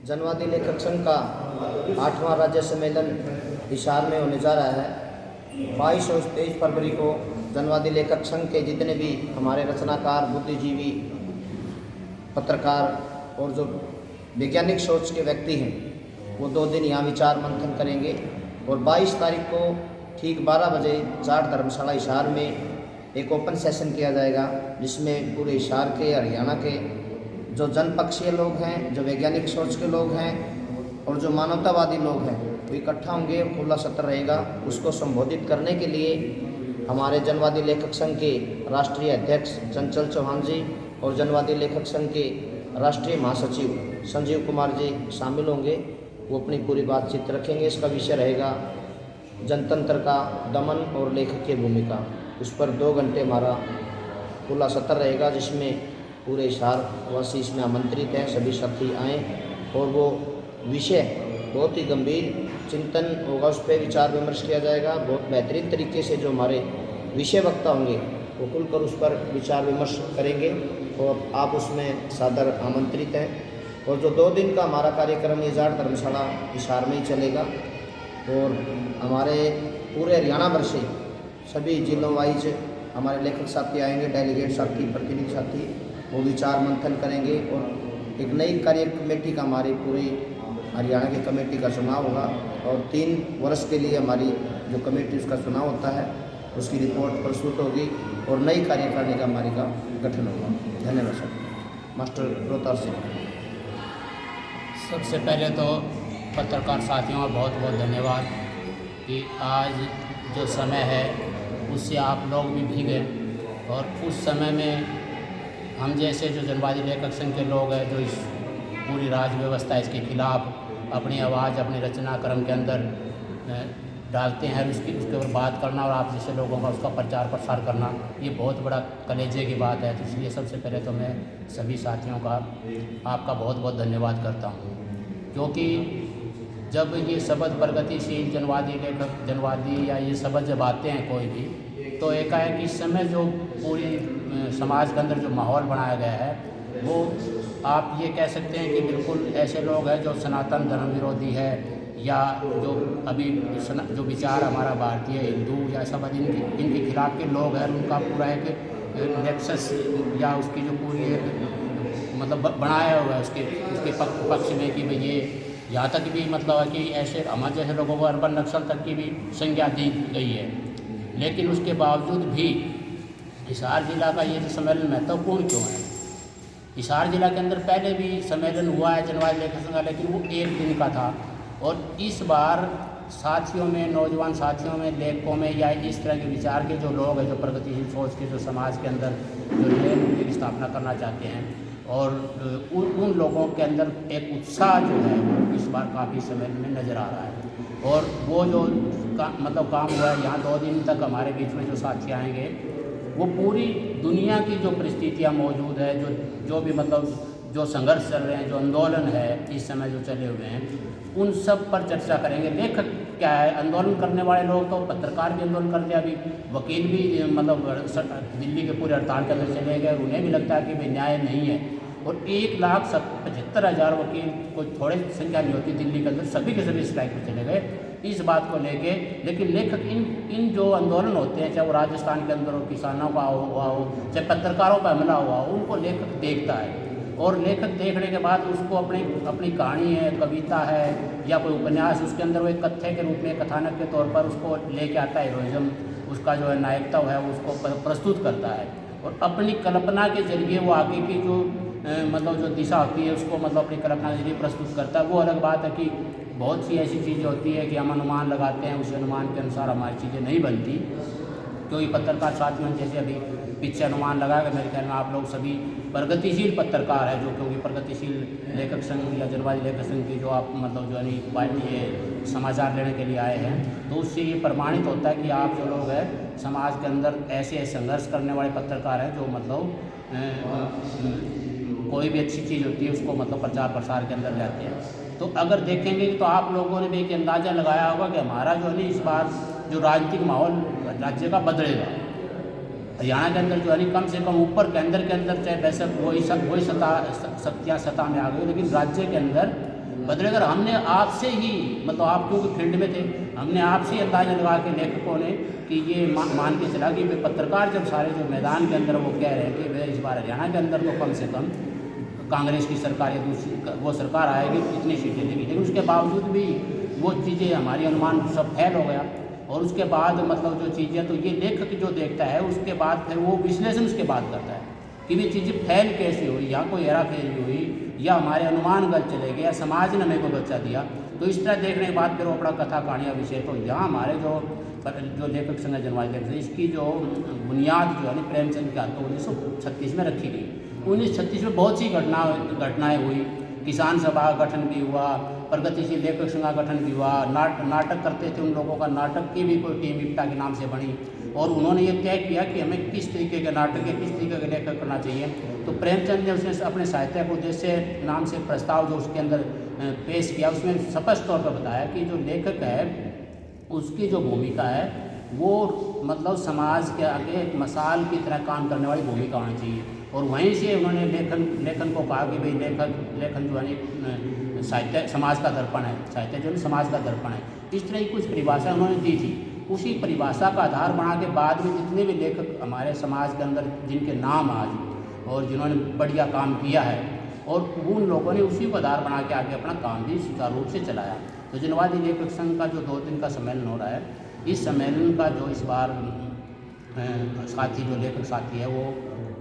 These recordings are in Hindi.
जनवादी लेखक संघ का 8वां राज्य सम्मेलन हिसार में होने जा रहा है। 22 और 23 फरवरी को जनवादी लेखक संघ के जितने भी हमारे रचनाकार, बुद्धिजीवी, पत्रकार और जो वैज्ञानिक सोच के व्यक्ति हैं वो 2 दिन यहाँ विचार मंथन करेंगे। और 22 तारीख को ठीक 12 बजे जाट धर्मशाला हिसार में एक ओपन सेशन किया जाएगा, जिसमें पूरे हिसार के, हरियाणा के जो जनपक्षीय लोग हैं, जो वैज्ञानिक सोच के लोग हैं और जो मानवतावादी लोग हैं वो इकट्ठा होंगे। खुला सत्र रहेगा। उसको संबोधित करने के लिए हमारे जनवादी लेखक संघ के राष्ट्रीय अध्यक्ष चंचल चौहान जी और जनवादी लेखक संघ के राष्ट्रीय महासचिव संजीव कुमार जी शामिल होंगे। वो अपनी पूरी बातचीत रखेंगे। इसका विषय रहेगा जनतंत्र का दमन और लेखक की भूमिका। उस पर 2 घंटे हमारा खुला सत्र रहेगा, जिसमें पूरे हिसार वासी इसमें आमंत्रित हैं। सभी साथी आएँ और वो विषय बहुत ही गंभीर चिंतन होगा, उस पर विचार विमर्श किया जाएगा। बहुत बेहतरीन तरीके से जो हमारे विषय वक्ता होंगे वो खुलकर उस पर विचार विमर्श करेंगे और आप उसमें सादर आमंत्रित हैं। और जो 2 दिन का हमारा कार्यक्रम ये जाट धर्मशाला हिसार में ही चलेगा और हमारे पूरे हरियाणा भर से सभी जिलों वाइज हमारे लेखक साथी आएंगे, डेलीगेट साथी, प्रतिनिधि साथी, वो विचार मंथन करेंगे। और एक नई कार्य कमेटी का हमारी पूरी हरियाणा की कमेटी का चुनाव होगा और 3 वर्ष के लिए हमारी जो कमेटी उसका चुनाव होता है उसकी रिपोर्ट प्रस्तुत होगी और नई कार्यकारिणी का हमारी का गठन होगा। धन्यवाद सर। मास्टर रोहतार सिंह। सबसे पहले तो पत्रकार साथियों का बहुत बहुत धन्यवाद कि आज जो समय है उससे आप लोग भी भीगे और उस समय में हम जैसे जो जनवादी लेखक संघ के लोग हैं जो इस पूरी राज व्यवस्था इसके खिलाफ अपनी आवाज़ अपनी रचना क्रम के अंदर डालते हैं, उसके ऊपर बात करना और आप जैसे लोगों का उसका प्रचार प्रसार करना, ये बहुत बड़ा कलेजे की बात है। तो इसलिए सबसे पहले तो मैं सभी साथियों का आपका बहुत बहुत धन्यवाद करता हूँ, क्योंकि जब ये शब्द प्रगतिशील जनवादी लेखक, जनवादी या ये शब्द जब आते हैं कोई भी, तो एकाएक इस समय जो पूरी समाज के अंदर जो माहौल बनाया गया है वो आप ये कह सकते हैं कि बिल्कुल ऐसे लोग हैं जो सनातन धर्म विरोधी है या जो अभी जो विचार हमारा भारतीय हिंदू या सब इनके खिलाफ के लोग हैं, उनका पूरा एक नेक्सस या उसकी जो पूरी मतलब बनाया हुआ है उसके पक्ष में कि भाई ये यहाँ तक भी मतलब है कि ऐसे हमारे जैसे लोगों को अर्बन नक्सल तक की भी संज्ञा दी गई है। लेकिन उसके बावजूद भी हिसार जिला का ये जो सम्मेलन महत्वपूर्ण क्यों है? हिसार जिला के अंदर पहले भी सम्मेलन हुआ है जनवादी लेखक संघ का, लेकिन वो 1 दिन का था। और इस बार साथियों में, नौजवान साथियों में, लेखकों में या इस तरह के विचार के जो लोग हैं, जो प्रगतिशील सोच के, जो समाज के अंदर जो नए मूल्य की स्थापना करना चाहते हैं और उन लोगों के अंदर एक उत्साह जो है वो इस बार काफ़ी सम्मेलन में नज़र आ रहा है। और वो जो काम हुआ है, यहाँ 2 दिन तक हमारे बीच में जो साथी आएंगे वो पूरी दुनिया की जो परिस्थितियाँ मौजूद है, जो भी मतलब जो संघर्ष चल रहे हैं, जो आंदोलन है इस समय जो चले हुए हैं, उन सब पर चर्चा करेंगे। लेखक क्या है, आंदोलन करने वाले लोग तो पत्रकार भी आंदोलन कर दिया, अभी वकील भी मतलब दिल्ली के पूरे हड़ताल के अंदर चले गए। उन्हें भी लगता है कि भाई न्याय नहीं है। और 1,75,000 वकील, कोई थोड़ी संख्या नहीं होती दिल्ली के अंदर, सभी के सभी स्ट्राइक पर चले गए इस बात को लेके। लेकिन लेखक इन जो आंदोलन होते हैं, चाहे वो राजस्थान के अंदर हो, किसानों का हुआ हो, चाहे पत्रकारों पर हमला हुआ हो, उनको लेखक देखता है। और लेखक देखने के बाद उसको अपनी कहानी है, कविता है या कोई उपन्यास, उसके अंदर वो एक कथ्य के रूप में, कथानक के तौर पर उसको लेके आता है। हीरोइज्म उसका जो है नायकता है उसको प्रस्तुत करता है और अपनी कल्पना के जरिए वो आगे की जो मतलब जो दिशा होती है उसको मतलब अपनी कल्पना के जरिए प्रस्तुत करता है। वो अलग बात है कि बहुत सी ऐसी चीज़ें होती है कि हम अनुमान लगाते हैं, उस अनुमान के अनुसार हमारी चीज़ें नहीं बनती। क्योंकि पत्रकार साथियों जैसे अभी पीछे अनुमान लगाएगा, मेरे ख्याल में आप लोग सभी प्रगतिशील पत्रकार है, जो क्योंकि प्रगतिशील लेखक संघ या जनवादी लेखक संघ की जो आप मतलब जो है पार्टी है समाचार लेने के लिए आए हैं, तो उससे ये प्रमाणित होता है कि आप जो लोग हैं समाज के अंदर ऐसे संघर्ष करने वाले पत्रकार हैं जो मतलब कोई भी अच्छी चीज़ होती है उसको मतलब प्रचार प्रसार के अंदर लाते हैं। तो अगर देखेंगे तो आप लोगों ने भी एक अंदाज़ा लगाया होगा कि हमारा जो है इस बार जो राजनीतिक माहौल राज्य का बदलेगा। हरियाणा के अंदर जो है कम से कम ऊपर केंद्र के अंदर चाहे वैसे वही शक्तियाँ सत्ता में आ गई, लेकिन राज्य के अंदर बदलेगा। हमने आपसे ही मतलब आप क्योंकि फील्ड में थे, हमने आपसे ही अंदाजा लगा के लेखकों ने कि ये मान के चला कि वे पत्रकार जब सारे जो मैदान के अंदर वो कह रहे हैं कि वे इस बार हरियाणा के अंदर तो कम से कम कांग्रेस की सरकार या दूसरी वो सरकार आएगी, इतनी सीटें लेगी, लेकिन उसके बावजूद भी वो चीज़ें हमारी अनुमान सब फैल हो गया। और उसके बाद मतलब जो चीज़ें तो ये लेखक जो देखता है उसके बाद फिर वो विश्लेषण उसके बाद करता है कि वे चीज़ें फैल कैसे हुई, या कोई हेरा फेरी हुई, या हमारे अनुमान गलत चले गए, या समाज ने हमें को बच्चा दिया। तो इस तरह देखने के बाद फिर वो अपना कथा कहानियाँ विषय तो यहाँ हमारे जो लेखक संघ जनवाद लेखक इसकी जो बुनियाद जो है ना प्रेमचंद के हाथों 1936 में रखी गई। 1936 में बहुत सी घटनाएँ हुई, किसान सभा का गठन भी हुआ, प्रगतिशील लेखक संघ का गठन भी हुआ, नाटक करते थे उन लोगों का नाटक की भी कोई टीम इप्टा के नाम से बनी, और उन्होंने ये तय किया कि हमें किस तरीके के नाटक या किस तरीके के लेखक करना चाहिए। तो प्रेमचंद ने उसने अपने साहित्य उद्देश्य नाम से प्रस्ताव जो उसके अंदर पेश किया, उसमें स्पष्ट तौर पर बताया कि जो लेखक है उसकी जो भूमिका है वो मतलब समाज के आगे एक मसाल की तरह काम करने वाली भूमिका होनी चाहिए। और वहीं से उन्होंने लेखन को कहा कि भाई लेखन जो है साहित्य समाज का दर्पण है, साहित्य जो है समाज का दर्पण है। इस तरह की कुछ परिभाषा उन्होंने दी थी। उसी परिभाषा का आधार बना के बाद में जितने भी लेखक हमारे समाज के अंदर जिनके नाम आज और जिन्होंने बढ़िया काम किया है, और उन लोगों ने उसी को आधार बना के आगे अपना काम भी सुचारू रूप से चलाया। तो जनवादी लेखक संघ का जो 2 दिन का सम्मेलन हो रहा है, इस सम्मेलन का जो इस बार साथी जो लेखक साथी है वो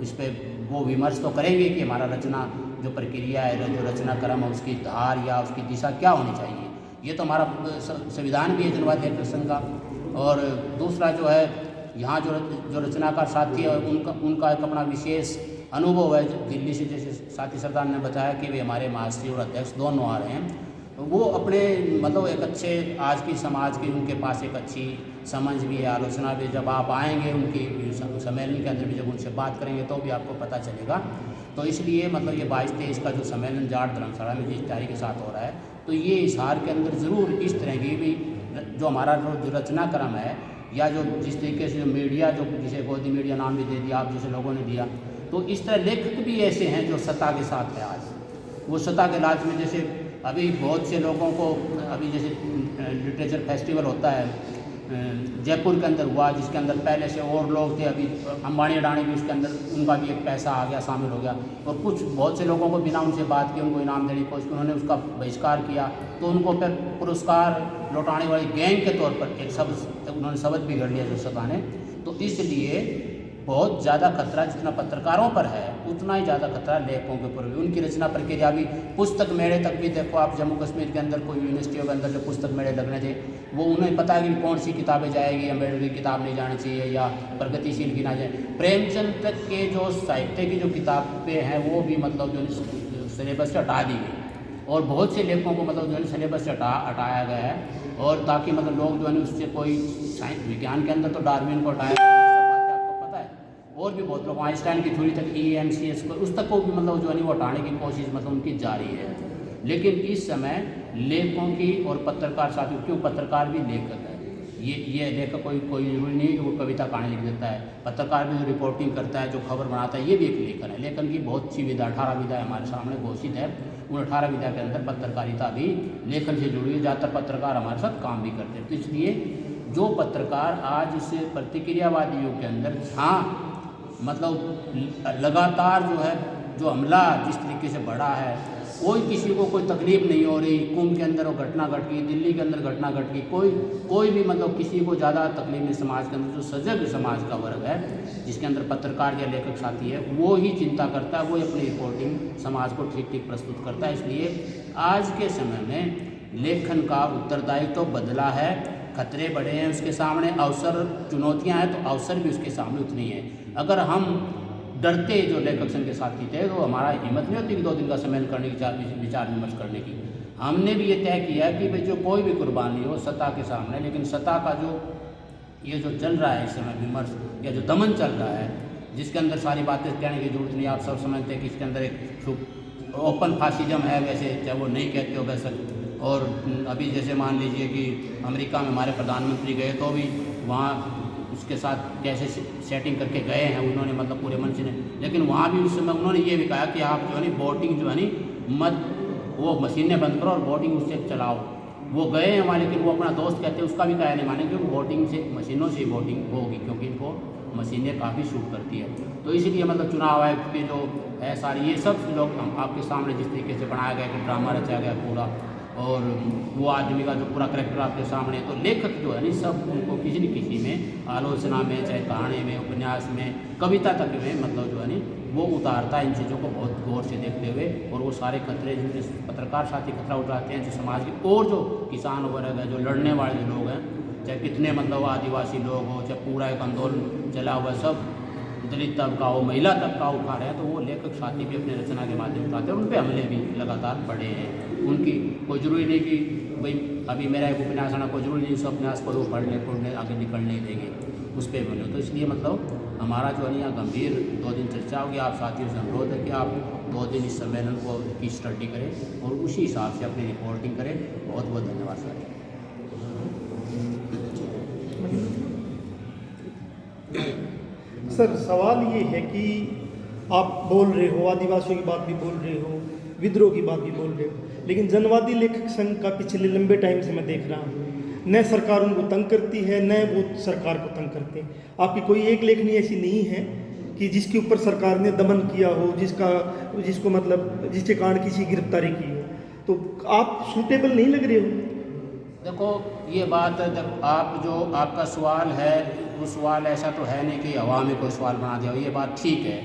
इस पर वो विमर्श तो करेंगे कि हमारा रचना जो प्रक्रिया है, जो रचना क्रम है, उसकी धार या उसकी दिशा क्या होनी चाहिए। ये तो हमारा संविधान भी है जनवादी लेखक संघ का। और दूसरा जो है यहाँ जो रचनाकार साथी है उनका एक अपना विशेष अनुभव है। दिल्ली से जैसे साथी सरदार ने बताया कि वे हमारे महासचिव और अध्यक्ष दोनों आ रहे हैं, वो अपने मतलब एक अच्छे आज की समाज की उनके पास एक अच्छी समझ भी है, आलोचना भी। जब आप आएंगे उनकी सम्मेलन के अंदर भी जब उनसे बात करेंगे तो भी आपको पता चलेगा। तो इसलिए मतलब ये 22-23 का जो सम्मेलन जाट धर्मशाला में जिस तारीख के साथ हो रहा है, तो ये हिसार के अंदर ज़रूर इस तरह की भी जो हमारा जो रचना क्रम है या जो जिस तरीके से जो मीडिया जो जिसे गोदी मीडिया नाम भी दे दिया आप जैसे लोगों ने दिया, तो इस तरह लेखक भी ऐसे हैं जो सत्ता के साथ है। आज वो सत्ता के लालच में जैसे अभी बहुत से लोगों को अभी जैसे लिटरेचर फेस्टिवल होता है जयपुर के अंदर हुआ, जिसके अंदर पहले से और लोग थे, अभी अंबानी अडानी भी उसके अंदर उनका भी एक पैसा आ गया, शामिल हो गया। और कुछ बहुत से लोगों को बिना उनसे बात किए उनको इनाम देने की कोशिश की, उन्होंने उसका बहिष्कार किया, तो उनको फिर पुरस्कार लौटाने वाली गैंग के तौर पर एक शब्द उन्होंने शब्द भी गढ़ लिया जो सत्ता ने। तो इसलिए बहुत ज़्यादा खतरा जितना पत्रकारों पर है उतना ही ज़्यादा खतरा लेखकों के ऊपर भी। उनकी रचना प्रक्रिया भी पुस्तक मेले तक भी देखो आप, जम्मू कश्मीर के अंदर कोई यूनिवर्सिटियों के अंदर जो पुस्तक मेले लगने थे वो उन्हें पता है कि कौन सी किताबें जाएगी, अम्बेडकर की किताब नहीं जानी चाहिए या प्रगतिशील की ना जाए। प्रेमचंद तक के जो साहित्य की जो किताबें हैं वो भी मतलब जो सिलेबस से हटा दी गई, और बहुत से लेखकों को मतलब जो है सिलेबस से हटाया गया है। और ताकि मतलब लोग जो है उससे कोई साइंस विज्ञान के अंदर तो डार्विन को हटाया, और भी बहुत लोग आइंस्टाइन की थ्योरी तक EMCS को उस तक को भी मतलब जो है वो हटाने की कोशिश मतलब उनकी जारी है। लेकिन इस समय लेखकों की और पत्रकार साथियों, क्यों पत्रकार भी लेखक है, ये लेखक कोई जरूरी नहीं है कि वो कविता कहानी लिख देता है। पत्रकार भी जो रिपोर्टिंग करता है, जो खबर बनाता है, ये भी एक लेखन है। लेखन की बहुत सी विधा 18 विधा हमारे सामने घोषित है। उन 18 विधा के अंदर पत्रकारिता भी लेखन से जुड़ी है। ज़्यादातर पत्रकार हमारे साथ काम भी करते हैं। तो इसलिए जो पत्रकार आज इस प्रतिक्रियावादी युग के अंदर मतलब लगातार जो है जो हमला जिस तरीके से बढ़ा है, कोई किसी को कोई तकलीफ नहीं हो रही। कुंभ के अंदर वो घटना घट गई, दिल्ली के अंदर घटना घट गई, कोई भी मतलब किसी को ज़्यादा तकलीफ नहीं। समाज के अंदर जो सजग समाज का वर्ग है जिसके अंदर पत्रकार या लेखक साथी है, वो ही चिंता करता है, वो ही अपनी रिपोर्टिंग समाज को ठीक प्रस्तुत करता है। इसलिए आज के समय में लेखन का उत्तरदायित्व तो बदला है, खतरे बढ़े हैं उसके सामने, अवसर चुनौतियां हैं तो अवसर भी उसके सामने उतनी है। अगर हम डरते जो लेखक संघ के साथी थे तो हमारा हिम्मत नहीं होती कि 2 दिन का सम्मेलन करने की विचार विमर्श करने की। हमने भी ये तय किया कि भाई जो कोई भी कुर्बानी हो सत्ता के सामने, लेकिन सत्ता का ये जो चल रहा है इस समय विमर्श या जो दमन चल रहा है, जिसके अंदर सारी बातें कहने की जरूरत नहीं, आप सब समझते हैं कि इसके अंदर एक ओपन फासिज्म है, वैसे चाहे वो नहीं कहते हो वैसे। और अभी जैसे मान लीजिए कि अमेरिका में हमारे प्रधानमंत्री गए तो भी वहाँ उसके साथ कैसे सेटिंग करके गए हैं उन्होंने, मतलब पूरे मंच ने। लेकिन वहाँ भी उस समय उन्होंने ये भी कहा कि आप जो है वोटिंग जो है मत वो मशीनें बंद करो और वोटिंग उससे चलाओ। वो गए हैं वहाँ, लेकिन वो अपना दोस्त कहते हैं उसका भी कहना नहीं मानेंगे, वोटिंग से मशीनों से वोटिंग होगी, क्योंकि इनको मशीनें काफ़ी शूट करती है। तो इसलिए मतलब चुनाव आयोग के जो है सारी ये सब लोग हम आपके सामने जिस तरीके से बनाया गया कि ड्रामा रचा गया पूरा, और वो आदमी का जो पूरा करैक्टर आपके सामने, तो लेखक जो है ना सब उनको किसी न किसी में आलोचना में, चाहे कहानी में, उपन्यास में, कविता तक में मतलब जो है ना वो उतारता है इन चीज़ों को बहुत गौर से देखते हुए। और वो सारे खतरे जिनके पत्रकार साथी खतरा उठाते हैं, जो समाज के और जो किसान वगैरह है, जो लड़ने वाले जो लोग हैं, चाहे कितने मतलब आदिवासी लोग हो, चाहे पूरा एक आंदोलन चला हुआ, सब दलित तबका हो, महिला तबका उठा रहे हैं, तो वो लेखक साथी भी अपने रचना के माध्यम उठाते हैं। उन पर हमले भी लगातार बढ़े हैं। उनकी कोई जरूरी नहीं कि भाई अभी मेरा एक उपन्यास आना, कोई जरूरी नहीं उस उपन्यास को वो पढ़ने आगे निकल नहीं देंगे, उस पर बोले। तो इसलिए मतलब हमारा जो है यहाँ गंभीर 2 दिन चर्चा होगी। आप साथियों से अनुरोध है कि आप 2 दिन इस सम्मेलन को की स्टडी करें और उसी हिसाब से अपनी रिपोर्टिंग करें। बहुत बहुत धन्यवाद साथियों। सर, सवाल ये है कि आप बोल रहे हो, आदिवासियों की बात भी बोल रहे हो, विद्रोह की बात भी बोल रहे हो, लेकिन जनवादी लेखक संघ का पिछले लंबे टाइम से मैं देख रहा हूँ, न सरकार उनको तंग करती है, न वो सरकार को तंग करते हैं। आपकी कोई एक लेखनी ऐसी नहीं है कि जिसके ऊपर सरकार ने दमन किया हो, जिसको मतलब जिसके कारण किसी गिरफ्तारी की हो, तो आप सूटेबल नहीं लग रहे हो। देखो ये बात है, आप जो आपका सवाल है वो सवाल ऐसा तो है नहीं कि हवा में कोई सवाल बना दिया हो। ये बात ठीक है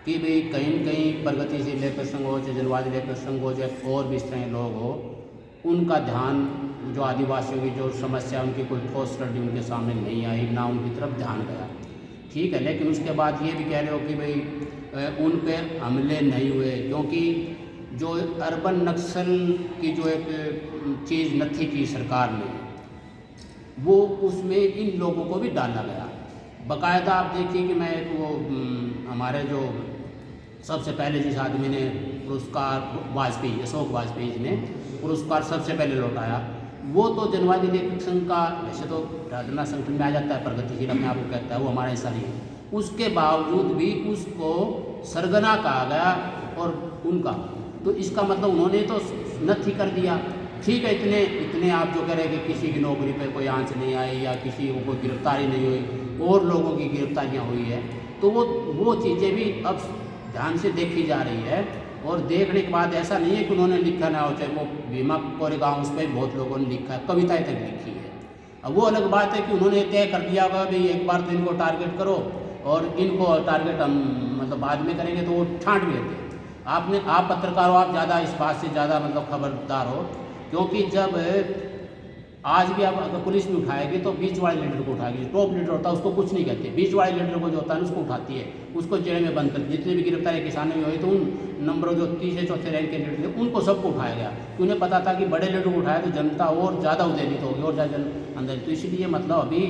कि भाई कहीं न कहीं प्रगतिशील लेखक संघ हो, चाहे जनवादी लेखक संघ हो, चाहे और भी इस तरह लोग हो, उनका ध्यान जो आदिवासियों की जो समस्या, उनकी कोई ठोस स्टडी उनके सामने नहीं आई, ना उनकी तरफ ध्यान गया, ठीक है। लेकिन उसके बाद ये भी कह रहे हो कि भाई उन पे हमले नहीं हुए, क्योंकि जो अर्बन नक्सल की जो एक चीज़ नथी की सरकार ने, वो उसमें इन लोगों को भी डाला गया बाकायदा। आप देखिए कि मैं एक वो हमारे जो सबसे पहले जिस आदमी ने पुरस्कार, वाजपेयी, अशोक वाजपेयी ने पुरस्कार सबसे पहले लौटाया, वो तो जनवादी लेखक संघ का, वैसे तो राजना संगठन में आ जाता है, प्रगतिशील अपने आप को कहता है, वो हमारा हिस्सा नहीं है, उसके बावजूद भी उसको सरगना कहा गया और उनका, तो इसका मतलब उन्होंने तो नथी कर दिया। ठीक है, इतने आप जो कह रहे हैं कि किसी की नौकरी पे कोई आंच नहीं आई या किसी को कोई गिरफ्तारी नहीं हुई और लोगों की गिरफ्तारियां हुई है, तो वो चीज़ें भी अब ध्यान से देखी जा रही है। और देखने के बाद ऐसा नहीं है कि उन्होंने लिखा ना हो, चाहे वो भीमा कोरेगांव, उस पर बहुत लोगों ने लिखा है, कविताएं तक लिखी है। अब वो अलग बात है कि उन्होंने तय कर दिया होगा भाई एक बार तो इनको टारगेट करो और इनको टारगेट हम मतलब बाद में करेंगे, तो वो छांट भी देते। आप पत्रकार हो, आप ज़्यादा इस बात से ज़्यादा मतलब खबरदार हो, क्योंकि जब आज भी आप अगर पुलिस भी उठाएगी तो बीच वाले लीडर को उठाएगी, टॉप लीडर होता है उसको कुछ नहीं कहते, बीच वाले लीडर को जो होता है उसको उठाती है, उसको जेल में बंद कर। जितने भी गिरफ्तारी किसानों में हुई तो उन नंबरों जो 3-4 रैंक के लीडर थे उनको सबको उठाया गया, कि उन्हें पता था कि बड़े लीडर को उठाया तो जनता और ज़्यादा उद्वेलित होगी और ज़्यादा अंदर। तो इसलिए मतलब अभी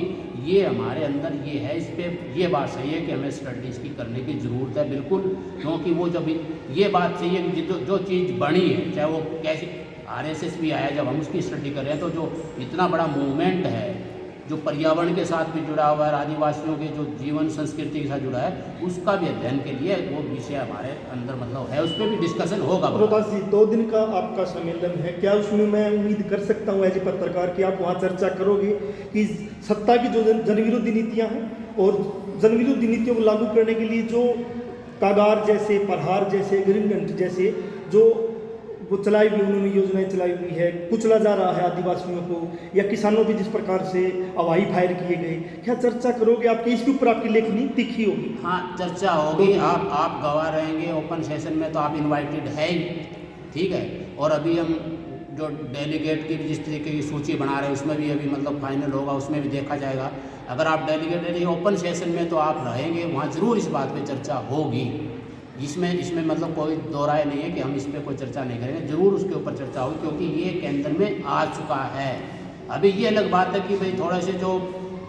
ये हमारे अंदर ये है, इस पर ये बात सही है कि हमें स्टडीज़ की करने की ज़रूरत है बिल्कुल, क्योंकि वो जब ये बात सही है कि जो चीज़ बनी है, चाहे वो कैसी RSS भी आया, जब हम उसकी स्टडी कर रहे हैं तो जो इतना बड़ा मूवमेंट है जो पर्यावरण के साथ भी जुड़ा हुआ है, आदिवासियों के जो जीवन संस्कृति के साथ जुड़ा है, उसका भी अध्ययन के लिए वो विषय हमारे अंदर मतलब है, उस पर भी डिस्कशन होगा। रोहतास जी, 2 दिन का आपका सम्मेलन है, क्या उसमें मैं उम्मीद कर सकता हूँ एज ए पत्रकार कि आप वहाँ चर्चा करोगे कि सत्ता की जो जनविरोधी नीतियाँ हैं और जनविरोधी नीतियों को लागू करने के लिए जो कागार जैसे, प्रहार जैसे, ग्रीनलैंड जैसे जो वो चलाई हुई, उन्होंने योजनाएं चलाई हुई है, कुचला जा रहा है आदिवासियों को, या किसानों पे जिस प्रकार से हवाई फायर किए गए, क्या चर्चा करोगे? आपकी इसके ऊपर आपकी लेखनी तीखी होगी? हाँ, चर्चा होगी। आप गवाह रहेंगे ओपन सेशन में, तो आप इनवाइटेड है ही, ठीक है। और अभी हम जो डेलीगेट की जिस तरीके की सूची बना रहे हैं उसमें भी अभी मतलब फाइनल होगा, उसमें भी देखा जाएगा। अगर आप डेलीगेट रहे ओपन सेशन में तो आप रहेंगे, वहाँ ज़रूर इस बात पर चर्चा होगी। इसमें मतलब कोई दो राय नहीं है कि हम इस पर कोई चर्चा नहीं करेंगे, ज़रूर उसके ऊपर चर्चा होगी, क्योंकि ये केंद्र में आ चुका है। अभी ये अलग बात है कि भाई थोड़े से जो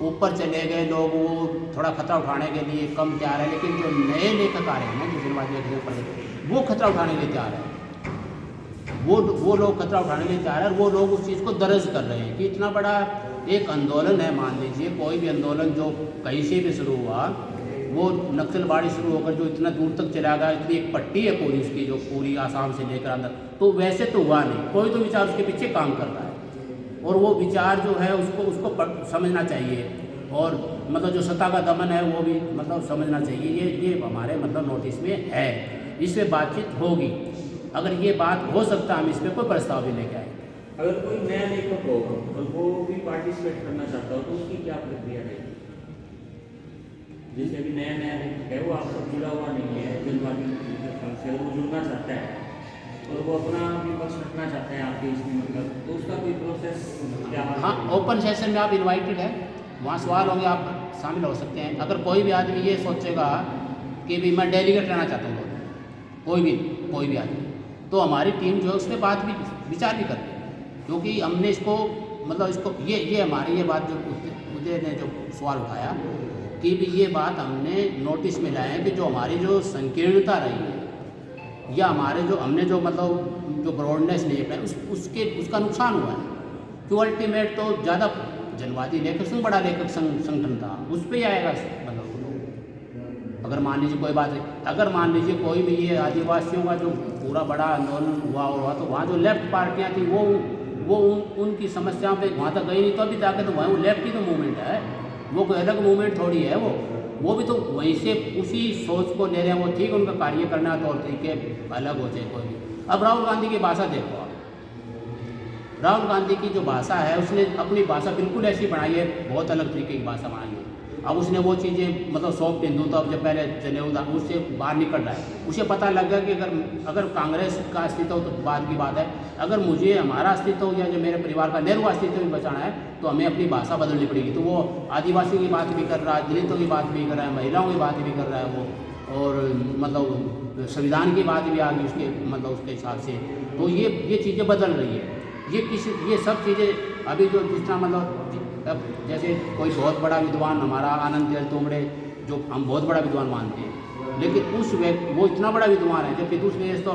ऊपर चले गए लोग वो थोड़ा खतरा उठाने के लिए कम तैयार है, लेकिन जो नए लेखक आ रहे हैं ना, जो जनवादी लेखक वो खतरा उठाने के लिए तैयार है, वो लोग खतरा उठाने के लिए तैयार है, और वो लोग उस चीज़ को दर्ज कर रहे हैं कि इतना बड़ा एक आंदोलन है। मान लीजिए कोई भी आंदोलन जो कहीं से भी शुरू हुआ, वो नक्सलवाड़ी शुरू होकर जो इतना दूर तक चला गया, इतनी एक पट्टी है पूरी उसकी जो पूरी आसाम से लेकर अंदर, तो वैसे तो हुआ नहीं, कोई तो विचार उसके पीछे काम कर रहा है और वो विचार जो है उसको समझना चाहिए और मतलब जो सत्ता का दमन है वो भी मतलब समझना चाहिए। ये हमारे मतलब नोटिस में है, इस पर बातचीत होगी। अगर ये बात हो सकता है हम इस पर कोई प्रस्ताव भी लेके आए। अगर कोई नया लेखक हो और वो भी पार्टिसिपेट करना चाहता हो तो उसकी क्या प्रक्रिया रहेगी? जैसे अभी नया लेखक है, वो आपसे जुड़ा हुआ नहीं है जनवादी से, वो जुड़ना चाहता है और वो अपना विपक्ष रखना चाहता है आपके इसमें, मतलब तो उसका कोई प्रोसेस क्या? हाँ, ओपन सेशन में आप इनवाइटेड हैं, वहाँ सवाल होंगे, आप शामिल हो सकते हैं। अगर कोई भी आदमी ये सोचेगा कि भी मैं डेलीगेट रहना चाहता हूँ, कोई भी आदमी, तो हमारी टीम जो है उस पर बात भी विचार भी करती है, क्योंकि हमने इसको मतलब इसको ये हमारी ये बात जो उदय ने जो सवाल उठाया कि भी ये बात हमने नोटिस में लाए हैं कि जो हमारी जो संकीर्णता रही है या हमारे जो हमने जो मतलब जो ब्रॉडनेस नहीं है उसका नुकसान हुआ है। तो अल्टीमेट तो ज़्यादा जनवादी लेखक संघ बड़ा लेखक संगठन था, उस पर ही आएगा मतलब। अगर मान लीजिए कोई बात है, अगर मान लीजिए कोई भी ये आदिवासियों का जो पूरा बड़ा आंदोलन हुआ तो वहाँ जो लेफ्ट पार्टियाँ थी वो उनकी समस्याओं पे वहाँ तक गई नहीं, तो अभी जाके तो वहाँ वो लेफ्ट ही तो मूवमेंट है, वो कोई अलग मूवमेंट थोड़ी है, वो भी तो वहीं से उसी सोच को ले रहे हैं। वो ठीक है, उनका कार्य करना तौर तरीके अलग हो जाए कोई भी। अब राहुल गांधी की भाषा देखो आप, राहुल गांधी की जो भाषा है उसने अपनी भाषा बिल्कुल ऐसी बनाई है, बहुत अलग तरीके की भाषा बनाई है। अब उसने वो चीज़ें मतलब सॉफ्ट हिंदुत्व जब पहले जनेऊ था उससे बाहर निकल रहा है, उसे पता लग गया कि अगर कांग्रेस का अस्तित्व तो बाद की बात है, अगर मुझे हमारा अस्तित्व या जो मेरे परिवार का नेहरू अस्तित्व भी बचाना है तो हमें अपनी भाषा बदलनी पड़ेगी। तो वो आदिवासी की बात भी कर रहा है, दलितों की बात भी कर रहा है, महिलाओं की बात भी कर रहा है वो, और मतलब संविधान की बात भी आ गई उसके मतलब उसके हिसाब से। तो ये चीज़ें बदल रही है, ये सब चीज़ें अभी जो जिस तरह मतलब अब जैसे कोई बहुत बड़ा विद्वान हमारा आनंद तेल तोमड़े जो हम बहुत बड़ा विद्वान मानते हैं, लेकिन उस व्यक्ति वो इतना बड़ा विद्वान है, जबकि दूसरे देश तो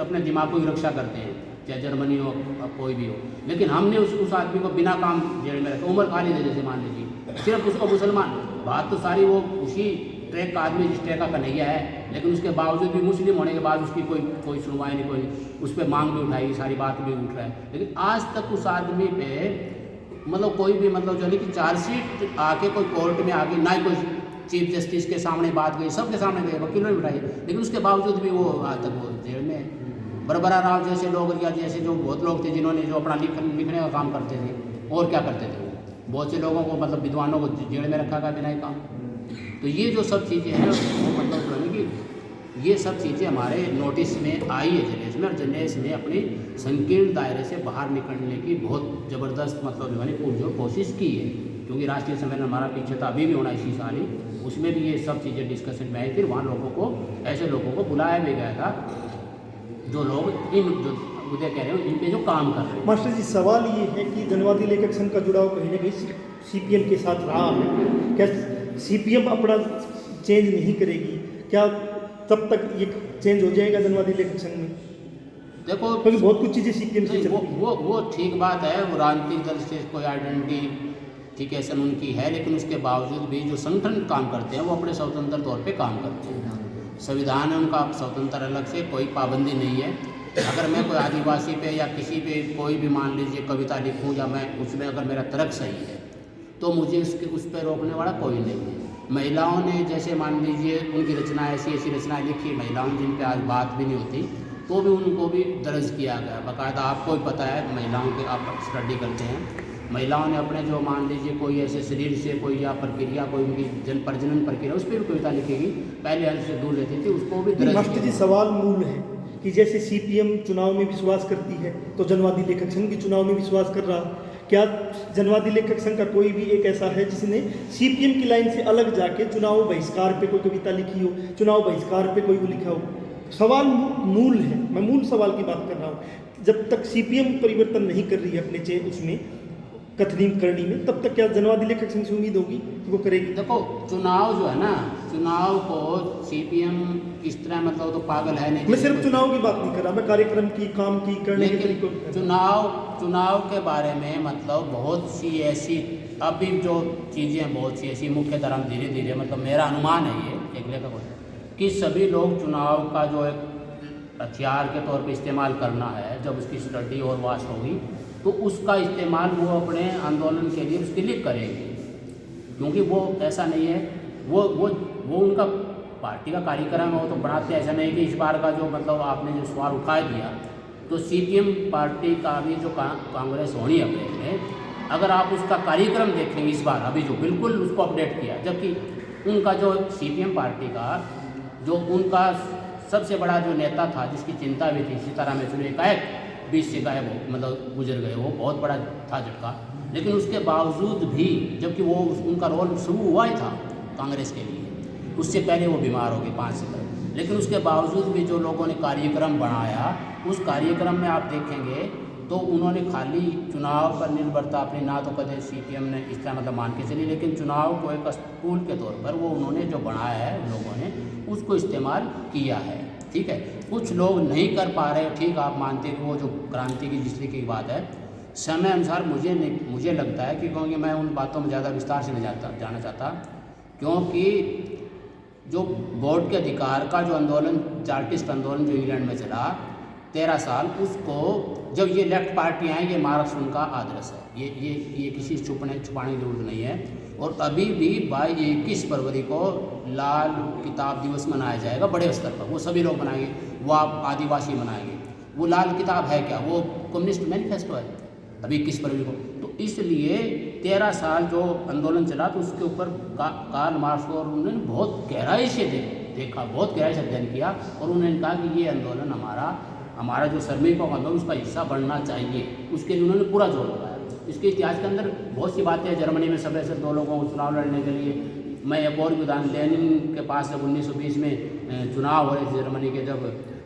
अपने दिमाग की रक्षा करते हैं, चाहे जर्मनी हो कोई भी हो, लेकिन हमने उस आदमी को बिना काम जेल में रखा। उमर खालिद है जैसे मान लीजिए, सिर्फ उसको मुसलमान, बात तो सारी वो उसी ट्रैक का आदमी जिस ट्रैक का कन्हैया है, लेकिन उसके बावजूद भी मुस्लिम होने के बाद उसकी कोई सुनवाई नहीं, कोई उस पर मांग भी उठाई, सारी बात भी उठ रहा है, लेकिन आज तक उस आदमी पे मतलब कोई भी मतलब जो है कि चार्जशीट आके कोई कोर्ट में आके ना ही कोई चीफ जस्टिस के सामने बात गई, सबके सामने गई, वकीलों ने उठाई, लेकिन उसके बावजूद भी वो आज तक वो जेल में है। बरबरा राव जैसे लोग या जैसे जो बहुत लोग थे जिन्होंने जो अपना लिखने का काम करते थे, और क्या करते थे, बहुत से लोगों को मतलब विद्वानों को जेल में रखा गया बिना ही काम। तो ये जो सब चीज़ें हैं वो मतलब जो है कि ये सब चीज़ें हमारे नोटिस में आई है जनेस में, और जनेस ने अपनी संकीर्ण दायरे से बाहर निकलने की बहुत ज़बरदस्त मतलब जो है पुरजोर कोशिश की है, क्योंकि राष्ट्रीय सम्मेलन हमारा पीछे था, अभी भी होना इसी साल ही, उसमें भी ये सब चीज़ें डिस्कशन में आई। फिर वहाँ लोगों को ऐसे लोगों को बुलाया भी गया था जो लोग जो उदय कह रहे हैं इन पे जो काम कर रहे हैं। मास्टर जी, सवाल ये है कि जनवादी लेखक संघ का जुड़ाव कहीं ना कहीं सीपीएम के साथ रहा है, क्या सीपीएम अपना चेंज नहीं करेगी? क्या तब तक ये चेंज हो जाएगा जनवादी लेखक संघ में? देखो, क्योंकि बहुत कुछ चीज़ें सीपीएम से चलती हैं। वो ठीक बात है, वो राजनीतिक दल से कोई आइडेंटिफिकेशन उनकी है, लेकिन उसके बावजूद भी जो संगठन काम करते हैं वो अपने स्वतंत्र तौर पे काम करते हैं। संविधान में उनका स्वतंत्र अलग से कोई पाबंदी नहीं है। अगर मैं कोई आदिवासी पे या किसी पे कोई भी मान लीजिए कविता लिखूं या मैं उसमें अगर मेरा तर्क सही है तो मुझे उस पर रोकने वाला कोई नहीं है। महिलाओं ने जैसे मान लीजिए उनकी रचनाएं ऐसी रचनाएं लिखी, महिलाओं जिन पे आज बात भी नहीं होती, तो भी उनको भी दर्ज किया गया बाकायदा। आपको भी पता है, महिलाओं के आप स्टडी करते हैं, महिलाओं ने अपने जो मान लीजिए कोई ऐसे शरीर से कोई या प्रक्रिया कोई उनकी प्रजनन प्रक्रिया उस पर भी कविता लिखेगी, पहले अंश से दूर रहती थी, उसको भी दर्ज। मास्टर जी, सवाल मूल है कि जैसे सीपीएम चुनाव में विश्वास करती है तो जनवादी लेखक संघ भी चुनाव में विश्वास कर रहा। क्या जनवादी लेखक संघ का कोई भी एक ऐसा है जिसने सीपीएम की लाइन से अलग जाके चुनाव बहिष्कार पे कोई कविता लिखी हो, चुनाव बहिष्कार पे कोई वो लिखा हो? सवाल मूल है, मैं मूल सवाल की बात कर रहा हूँ। जब तक सीपीएम परिवर्तन नहीं कर रही है अपने उसमें कथनी करनी में, तब तक क्या जनवादी लेखक संघ से उम्मीद होगी कि वो करेगी? देखो, चुनाव जो है ना चुनाव को सीपीएम इस तरह मतलब तो पागल है नहीं। मैं सिर्फ चुनाव की बात नहीं कर रहा, मैं कार्यक्रम की, काम की, करने के तरीकों की। चुनाव के बारे में मतलब बहुत सी ऐसी अभी जो चीज़ें हैं, बहुत सी ऐसी मुख्य तरह धीरे धीरे मतलब मेरा अनुमान है ये एक लेखक कि सभी लोग चुनाव का जो एक हथियार के तौर पे इस्तेमाल करना है, जब उसकी स्टडी और वाश होगी तो उसका इस्तेमाल वो अपने आंदोलन के लिए उसके लिए करेंगे, क्योंकि वो ऐसा नहीं है, वो उनका पार्टी का कार्यक्रम है, वो तो बनाते हैं। ऐसा नहीं कि इस बार का जो मतलब आपने जो सवाल उठा दिया तो सीपीएम पार्टी का भी जो कांग्रेस होनी है अप्रैल में, अगर आप उसका कार्यक्रम देखेंगे इस बार अभी जो बिल्कुल उसको अपडेट किया, जबकि उनका जो सीपीएम पार्टी का जो उनका सबसे बड़ा जो नेता था जिसकी चिंता भी थी, सीताराम येचुरी एकाएक बीच से गायब हो मतलब गुजर गए, वो बहुत बड़ा था झटका। लेकिन उसके बावजूद भी, जबकि वो उनका रोल शुरू हुआ ही था कांग्रेस के लिए, उससे पहले वो बीमार हो गए 5 सितंबर, लेकिन उसके बावजूद भी जो लोगों ने कार्यक्रम बनाया, उस कार्यक्रम में आप देखेंगे तो उन्होंने खाली चुनाव पर निर्भरता अपनी ना तो कदे सीपीएम ने इस तरह मतलब मान के चली, लेकिन चुनाव को एक टूल के तौर पर वो उन्होंने जो बनाया है लोगों ने उसको इस्तेमाल किया है। ठीक है, कुछ लोग नहीं कर पा रहे, ठीक आप मानते हैं कि वो जो क्रांति की जिस तरीके की बात है समय अनुसार मुझे लगता है कि क्योंकि मैं उन बातों में ज़्यादा विस्तार से नहीं जाना चाहता, क्योंकि जो वोट के अधिकार का जो आंदोलन, चार्टिस्ट आंदोलन जो इंग्लैंड में चला 13 साल, उसको जब ये लेफ्ट पार्टियाँ हैं, ये महाराष्ट्र उनका आदर्श है, ये किसी छुपाने की जरूरत नहीं है। और अभी भी 21 फरवरी को लाल किताब दिवस मनाया जाएगा बड़े स्तर पर, वो सभी लोग मनाएंगे, वो आप आदिवासी मनाएंगे। वो लाल किताब है क्या? वो कम्युनिस्ट मैनिफेस्टो है अभी 21 फरवरी को। तो इसलिए 13 साल जो आंदोलन चला तो उसके ऊपर कार्ल मार्क्स को और उन्होंने बहुत गहराई से देखा, बहुत गहराई से अध्ययन किया, और उन्होंने कहा कि ये आंदोलन हमारा जो श्रमिकों का आंदोलन उसका हिस्सा बनना चाहिए, उसके लिए उन्होंने पूरा जोर लगाया। इसके इतिहास के अंदर बहुत सी बातें हैं। जर्मनी में सब ऐसे 2 लोगों को चुनाव लड़ने के लिए, मैं एक और उदाहरण, लेनिन के पास जब 1920 में चुनाव हो रहे थे जर्मनी के, जब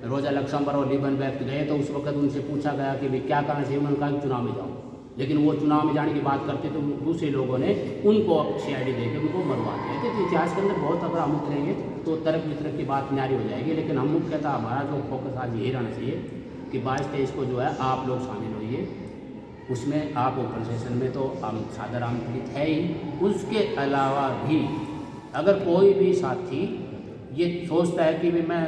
रोजा लक्समबर्ग और लीबेनबर्ग गए तो उस वक्त उनसे पूछा गया कि भाई क्या करना चाहिए, उन्होंने कहा कि चुनाव में जाओ, लेकिन वो चुनाव में जाने की बात करते तो दूसरे लोगों ने उनको CID देकर उनको मरवा दिया थे। तो इतिहास के अंदर बहुत, अगर हम उतरेंगे तो तर्क वितर्क की बात न्यारी हो जाएगी, लेकिन हम मुख्यतः हमारा जो फोकस आज यही रहना चाहिए कि 22-23 को जो है आप लोग शामिल होइए, उसमें आप ओपन सेशन में तो हम सादर आमंत्रित है ही। उसके अलावा भी अगर कोई भी साथी ये सोचता है कि भाई मैं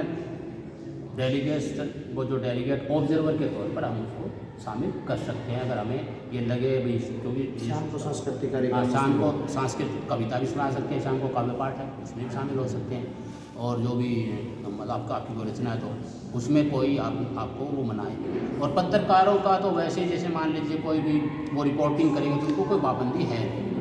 डेलीगेट ऑब्जर्वर के तौर पर हम उसको शामिल कर सकते हैं, अगर हमें ये लगे भी, क्योंकि शाम को सांस्कृतिक कार्यक्रम, शाम को सांस्कृतिक कविता भी सुना सकते हैं, शाम को काव्य पाठ है उसमें भी शामिल हो सकते हैं, और जो भी मतलब आपकी कोई रचना है तो उसमें कोई आपको वो मनाएंगे। और पत्रकारों का तो वैसे जैसे मान लीजिए कोई भी वो रिपोर्टिंग करेंगे तो उनको कोई पाबंदी है नहीं।